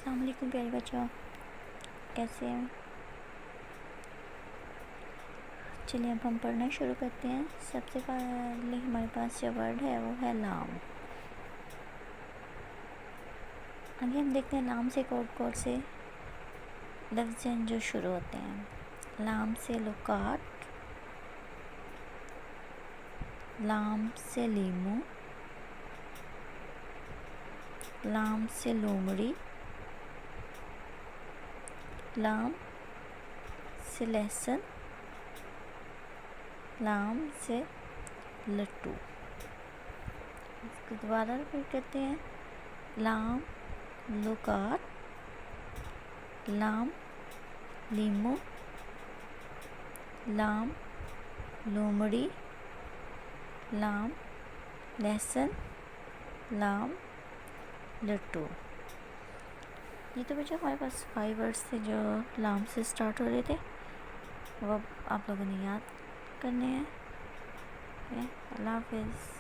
السلام علیکم پیارے بچوں، کیسے ہیں؟ چلیے اب ہم پڑھنا شروع کرتے ہیں۔ سب سے پہلے ہمارے پاس جو ورڈ ہے وہ ہے لام۔ آگے ہم دیکھتے ہیں لام سے کوٹ سے لفظ ہیں جو شروع ہوتے ہیں۔ لام سے لکات، لام سے لیمو، لام سے لومڑی، لام سے لہسن، لام سے لٹو۔ اس کو دوبارہ ریپیٹ کرتے ہیں۔ لام لکات، لام لیمو، لام لومڑی، لام لہسن، لام لٹو۔ یہ تو بچہ ہمارے پاس 5 ورڈس تھے جو لام سے سٹارٹ ہو رہے تھے، وہ آپ لوگوں نے یاد کرنے ہیں۔ اللہ حافظ۔